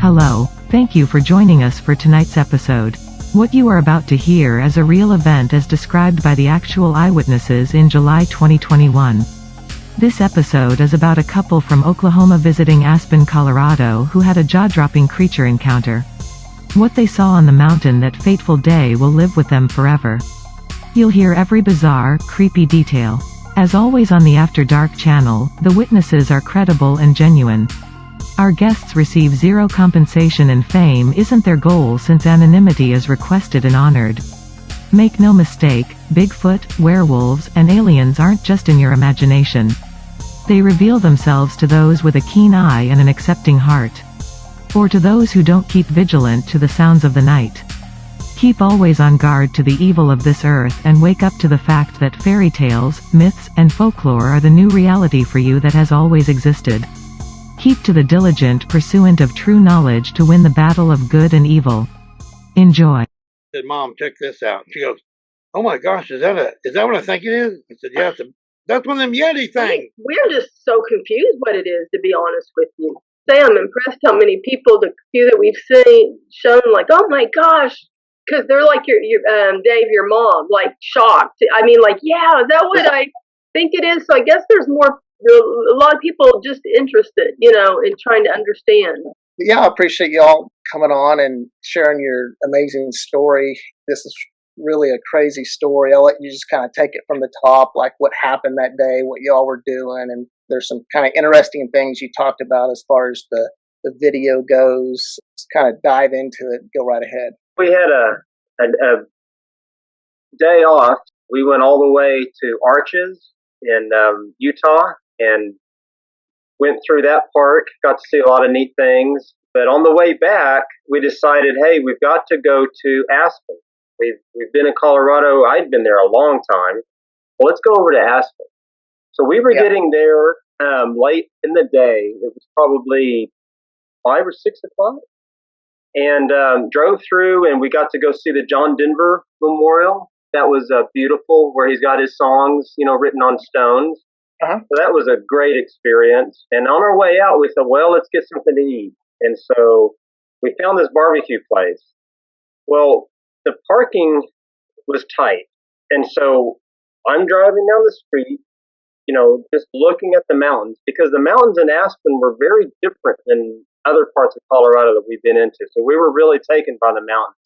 Hello, thank you for joining us for tonight's episode. What you are about to hear is a real event as described by the actual eyewitnesses in July 2021. This episode is about a couple from Oklahoma visiting Aspen, Colorado who had a jaw-dropping creature encounter. What they saw on the mountain that fateful day will live with them forever. You'll hear every bizarre, creepy detail. As always on the After Dark channel, the witnesses are credible and genuine. Our guests receive zero compensation, and fame isn't their goal since anonymity is requested and honored. Make no mistake, Bigfoot, werewolves, and aliens aren't just in your imagination. They reveal themselves to those with a keen eye and an accepting heart. Or to those who don't keep vigilant to the sounds of the night. Keep always on guard to the evil of this earth and wake up to the fact that fairy tales, myths, and folklore are the new reality for you that has always existed. Keep to the diligent pursuit of true knowledge to win the battle of good and evil. Enjoy. I said, Mom, check this out. She goes, oh my gosh, is that what I think it is? I said, yeah, that's one of them Yeti things. We're just so confused what it is, to be honest with you. I'm impressed how many people, the few that we've seen, shown like, oh my gosh, because they're like your Dave, your mom, like shocked. I mean, like, yeah, is that what I think it is? So I guess there's a lot of people just interested, in trying to understand. Yeah, I appreciate y'all coming on and sharing your amazing story. This is really a crazy story. I'll let you just kind of take it from the top, like what happened that day, what y'all were doing, and there's some kind of interesting things you talked about as far as the video goes. Just kind of dive into it. Go right ahead. We had a day off. We went all the way to Arches in Utah and went through that park. Got to see a lot of neat things. But on the way back, we decided, hey, we've got to go to Aspen. We've been in Colorado. I'd been there a long time. Well, let's go over to Aspen. So we were getting there late in the day. It was probably 5 or 6 o'clock. And drove through, and we got to go see the John Denver Memorial. That was beautiful, where he's got his songs, written on stones. Uh-huh. So that was a great experience. And on our way out, we said, well, let's get something to eat. And so we found this barbecue place. Well, the parking was tight. And so I'm driving down the street, just looking at the mountains, because the mountains in Aspen were very different than other parts of Colorado that we've been into. So we were really taken by the mountains.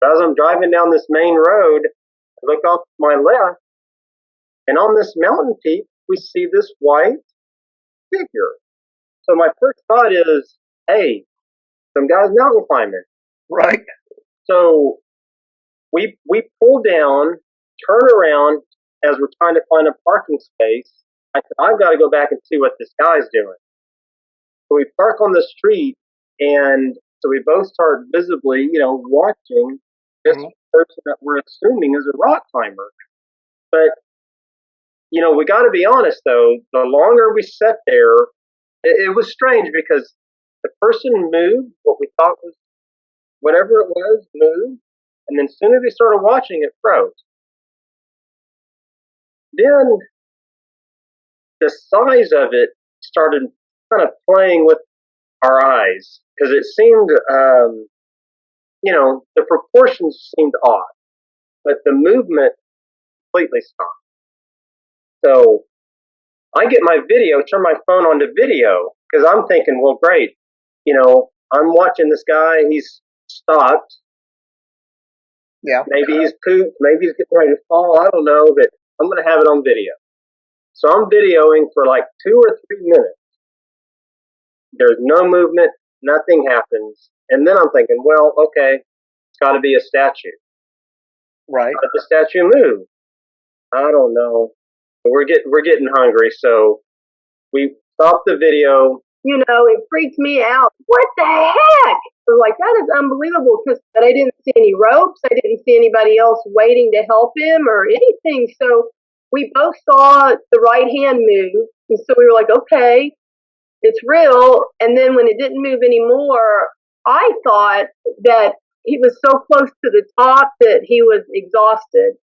So as I'm driving down this main road, I look off to my left, and on this mountain peak, we see this white figure. So my first thought is, hey, some guy's mountain climbing. Right. So we pull down, turn around as we're trying to find a parking space. I said, I've got to go back and see what this guy's doing. So we park on the street, and so we both start visibly, watching this person that we're assuming is a rock climber. But, we got to be honest, though, the longer we sat there, it was strange because the person moved, what we thought was whatever it was, moved, and then as soon as we started watching, it froze. Then the size of it started kind of playing with our eyes, because it seemed, the proportions seemed odd, but the movement completely stopped. So I get my video, turn my phone on to video, because I'm thinking, well, great, I'm watching this guy, he's stopped. Yeah. Maybe he's pooped, maybe he's getting ready to fall, I don't know, but I'm going to have it on video. So I'm videoing for like 2 or 3 minutes. There's no movement, nothing happens. And then I'm thinking, well, okay, it's got to be a statue. Right. How did the statue move? I don't know. But we're getting hungry, so we stopped the video. It freaked me out. What the heck? I was like, that is unbelievable, but I didn't see any ropes. I didn't see anybody else waiting to help him or anything. So we both saw the right hand move. And so we were like, okay, it's real. And then when it didn't move anymore, I thought that he was so close to the top that he was exhausted,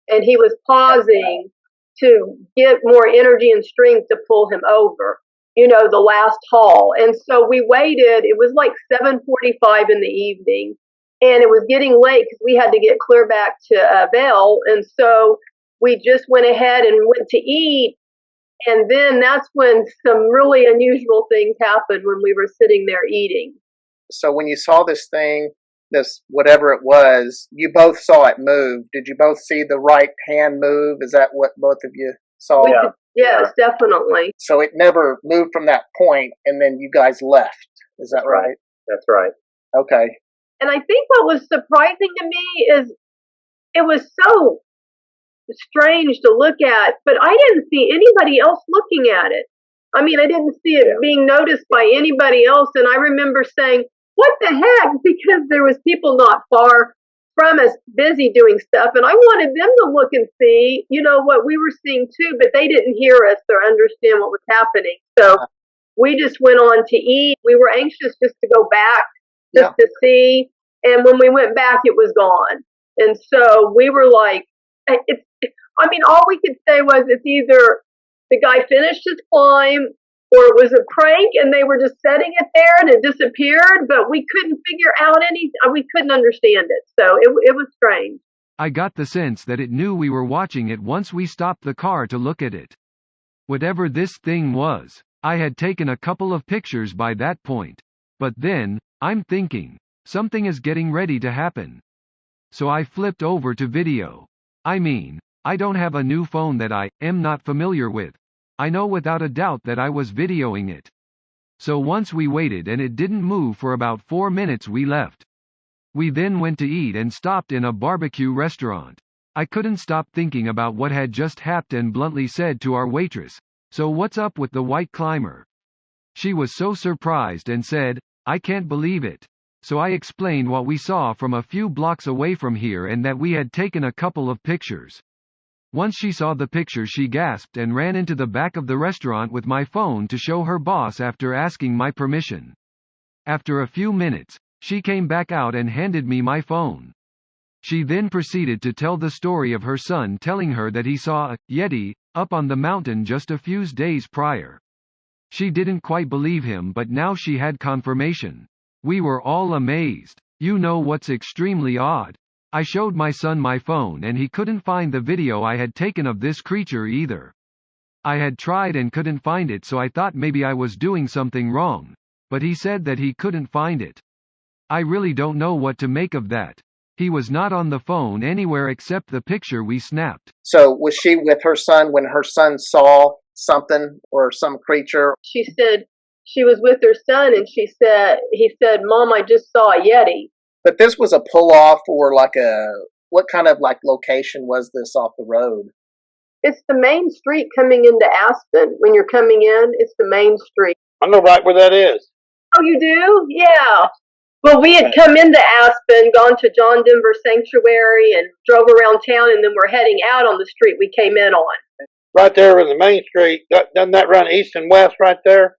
and he was pausing to get more energy and strength to pull him over. the last haul. And so we waited. It was like 7:45 in the evening, and it was getting late because we had to get clear back to Vail. And so we just went ahead and went to eat. And then that's when some really unusual things happened when we were sitting there eating. So when you saw this thing, this whatever it was, you both saw it move. Did you both see the right hand move? Is that what both of you saw? Yeah. Yes, definitely. So it never moved from that point, and then you guys left. Is that right? That's right. Okay. And I think what was surprising to me is it was so strange to look at, but I didn't see anybody else looking at it. I mean, I didn't see it being noticed by anybody else. And I remember saying, what the heck? Because there was people not far from us busy doing stuff. And I wanted them to look and see, what we were seeing too, but they didn't hear us or understand what was happening. So we just went on to eat. We were anxious just to go back, just to see. And when we went back, it was gone. And so we were like, all we could say was it's either the guy finished his climb or it was a prank and they were just setting it there and it disappeared, but we couldn't figure out we couldn't understand it. So it was strange. I got the sense that it knew we were watching it once we stopped the car to look at it. Whatever this thing was, I had taken a couple of pictures by that point. But then, I'm thinking, something is getting ready to happen. So I flipped over to video. I don't have a new phone that I am not familiar with. I know without a doubt that I was videoing it. So once we waited and it didn't move for about 4 minutes, we left. We then went to eat and stopped in a barbecue restaurant. I couldn't stop thinking about what had just happened and bluntly said to our waitress, "So what's up with the white climber?" She was so surprised and said, "I can't believe it." So I explained what we saw from a few blocks away from here and that we had taken a couple of pictures. Once she saw the picture, she gasped and ran into the back of the restaurant with my phone to show her boss after asking my permission. After a few minutes, she came back out and handed me my phone. She then proceeded to tell the story of her son telling her that he saw a Yeti up on the mountain just a few days prior. She didn't quite believe him, but now she had confirmation. We were all amazed. You know what's extremely odd? I showed my son my phone and he couldn't find the video I had taken of this creature either. I had tried and couldn't find it, so I thought maybe I was doing something wrong. But he said that he couldn't find it. I really don't know what to make of that. He was not on the phone anywhere except the picture we snapped. So was she with her son when her son saw something or some creature? She said she was with her son and he said, "Mom, I just saw a Yeti." But this was a pull-off or what kind of location was this off the road? It's the main street coming into Aspen. When you're coming in, it's the main street. I know right where that is. Oh, you do? Yeah. Well, we had come into Aspen, gone to John Denver Sanctuary, and drove around town, and then we're heading out on the street we came in on. Right there in the main street. Doesn't that run east and west right there?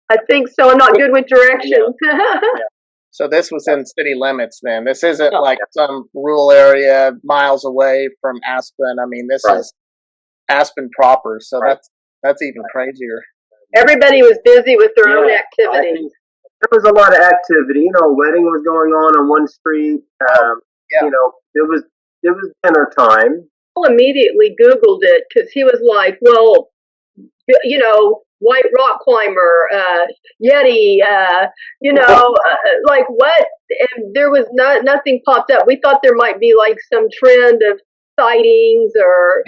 I think so. I'm not good with directions. So this was in city limits then. This isn't like some rural area miles away from Aspen. This is Aspen proper. So that's even crazier. Everybody was busy with their own activities. There was a lot of activity. Wedding was going on one street. It was dinner time. Paul immediately Googled it because he was like, well, white rock climber, Yeti, like what? And there was nothing popped up. We thought there might be like some trend of sightings or,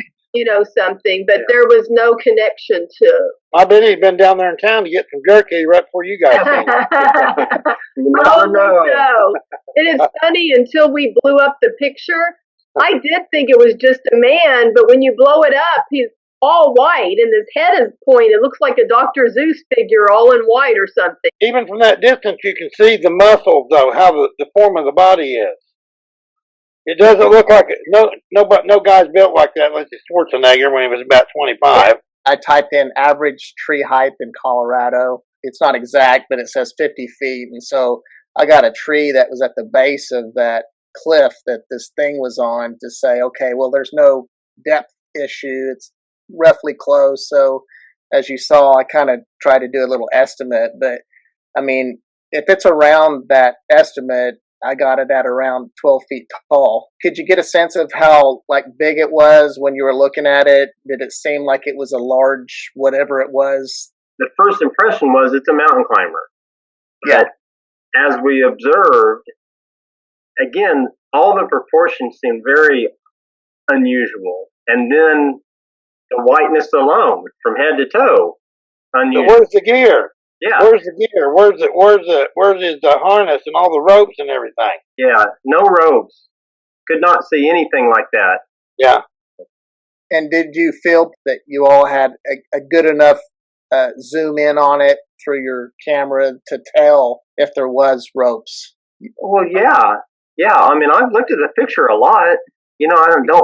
something, but there was no connection to. I bet he'd been down there in town to get some jerky right before you guys came. No. It is funny, until we blew up the picture, I did think it was just a man, but when you blow it up, he's all white and his head is pointed. It looks like a Dr. Zeus figure all in white or something. Even from that distance, you can see the muscles, though, how the form of the body is. It doesn't look like it. No guy's built like that unless it's Schwarzenegger when he was about 25. I typed in average tree height in Colorado. It's not exact, but it says 50 feet. And so I got a tree that was at the base of that cliff that this thing was on to say, okay, well, there's no depth issue. It's roughly close. So as you saw, I kind of tried to do a little estimate, but I mean, if it's around that estimate, I got it at around 12 feet tall. Could you get a sense of how like big it was when you were looking at it? Did it seem like it was a large whatever it was? The first impression was it's a mountain climber. Yeah. But as we observed, again, all the proportions seemed very unusual. And then the whiteness alone, from head to toe, unusual. So where's the gear? Yeah. Where's the gear? Where's the harness and all the ropes and everything? Yeah, no ropes. Could not see anything like that. Yeah. And did you feel that you all had a good enough zoom in on it through your camera to tell if there was ropes? Well, yeah. I mean, I've looked at the picture a lot. You know,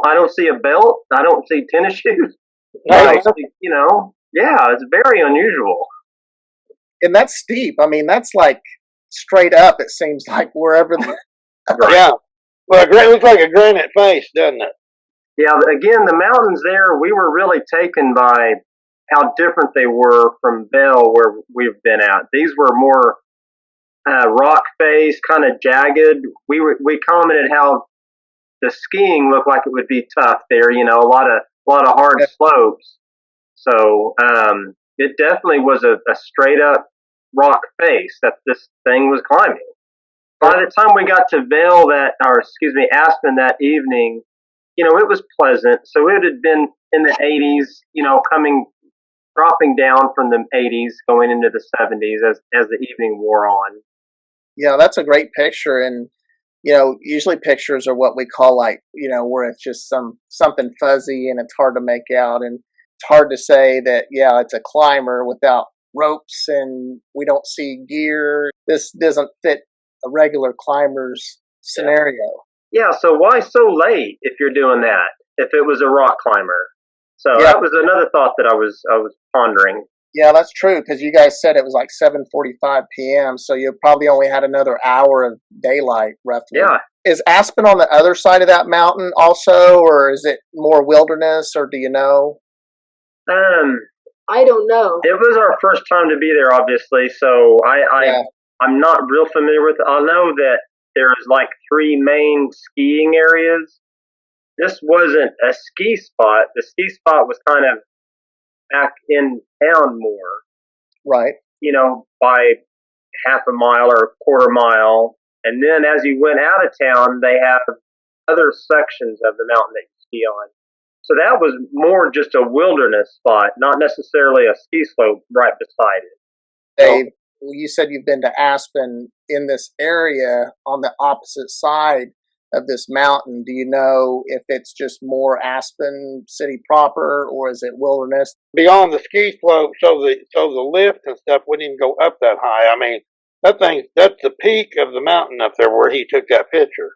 I don't see a belt. I don't see tennis shoes. No, You know, yeah, it's very unusual. And that's steep. I mean, that's like straight up. It seems like wherever. yeah. Well, it looks like a granite face, doesn't it? Yeah, again, the mountains there, we were really taken by how different they were from Bell, where we've been at. These were more rock face, kind of jagged. We commented how the skiing looked like it would be tough there. You know, a lot of hard slopes. So it definitely was a straight up rock face that this thing was climbing. By the time we got to Aspen that evening, you know, it was pleasant. So it had been in the 80s, you know, dropping down from the 80s, going into the 70s as the evening wore on. Yeah, that's a great picture. And, you know, usually pictures are what we call like, you know, where it's just something fuzzy and it's hard to make out. And it's hard to say that, yeah, it's a climber without ropes and we don't see gear. This doesn't fit a regular climber's scenario. Yeah, so why so late if you're doing that? If it was a rock climber, so that was another thought that I was pondering. Yeah, that's true because you guys said it was like 7:45 p.m. So you probably only had another hour of daylight, roughly. Yeah. Is Aspen on the other side of that mountain also, or is it more wilderness, or do you know? I don't know. It was our first time to be there, obviously, so I'm not real familiar with it. I know that there's like 3 main skiing areas. This wasn't a ski spot. The ski spot was kind of back in town more. Right. You know, by half a mile or a quarter mile. And then as you went out of town, they have other sections of the mountain that you ski on. So that was more just a wilderness spot, not necessarily a ski slope right beside it. Dave, you said you've been to Aspen in this area on the opposite side of this mountain. Do you know if it's just more Aspen city proper or is it wilderness? Beyond the ski slope, so the lift and stuff wouldn't even go up that high. I mean, that's the peak of the mountain up there where he took that picture.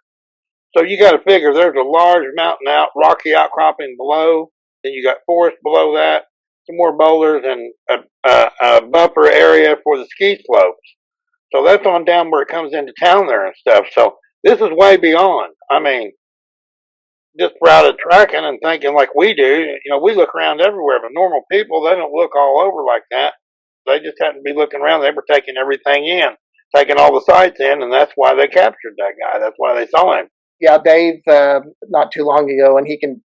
So you got to figure there's a large mountain rocky outcropping below. Then you got forest below that, some more boulders, and a buffer area for the ski slopes. So that's on down where it comes into town there and stuff. So this is way beyond. I mean, just for out of tracking and thinking like we do. You know, we look around everywhere, but normal people, they don't look all over like that. They just happen to be looking around. They were taking everything in, taking all the sights in, and that's why they captured that guy. That's why they saw him. Yeah, Dave, not too long ago, and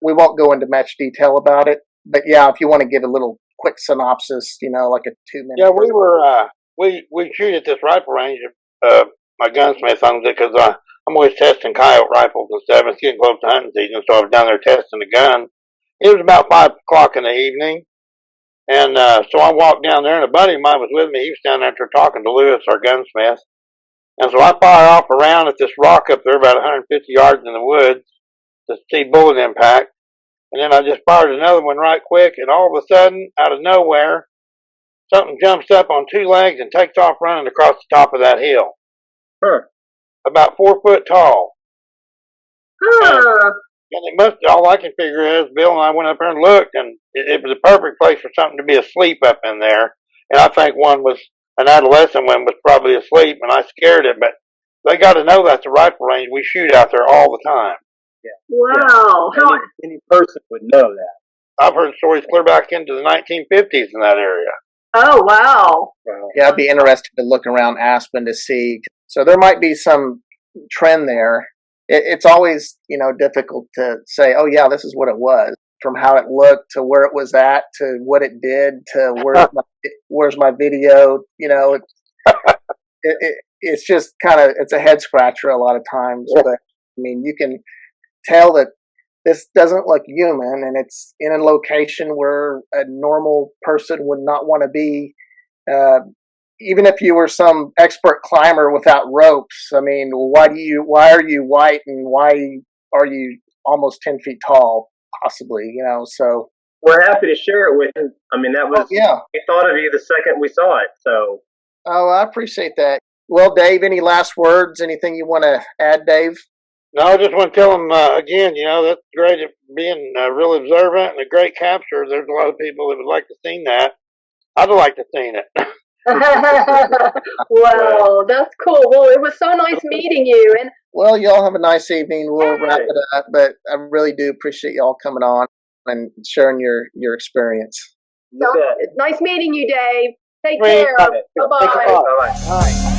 we won't go into much detail about it, but yeah, if you want to give a little quick synopsis, you know, like a 2-minute. Yeah, we shoot at this rifle range. My gunsmith owns it because I'm always testing coyote rifles and stuff. It's getting close to hunting season, so I was down there testing the gun. It was about 5 o'clock in the evening, and so I walked down there, and a buddy of mine was with me. He was down there talking to Lewis, our gunsmith. And so I fire off around at this rock up there about 150 yards in the woods to see bullet impact. And then I just fired another one right quick, and all of a sudden, out of nowhere, something jumps up on 2 legs and takes off running across the top of that hill. About 4 foot tall. And it must, all I can figure is, Bill and I went up there and looked, and it was a perfect place for something to be asleep up in there. And I think an adolescent one was probably asleep, and I scared it, but they got to know that's a rifle range. We shoot out there all the time. Yeah. Wow. Any person would know that. I've heard stories clear back into the 1950s in that area. Oh, wow. Yeah, I'd be interested to look around Aspen to see. So there might be some trend there. It's always, difficult to say, oh yeah, this is what it was, from how it looked to where it was at to what it did to where's my video. It's just kind of, it's a head scratcher a lot of times. But I mean, you can tell that this doesn't look human, and it's in a location where a normal person would not want to be. Even if you were some expert climber without ropes, I mean, why are you white and why are you almost 10 feet tall, possibly, so. We're happy to share it with you. I mean, that was, yeah. We thought of you the second we saw it, so. Oh, I appreciate that. Well, Dave, any last words? Anything you want to add, Dave? No, I just want to tell them again, that's great at being real observant and a great capture. There's a lot of people that would like to see that. I'd like to see it. Wow, that's cool. Well, it was so nice meeting you. And well, y'all have a nice evening. We'll wrap it up, but I really do appreciate y'all coming on and sharing your experience. Nice meeting you, Dave. Take care. Bye-bye. Bye-bye.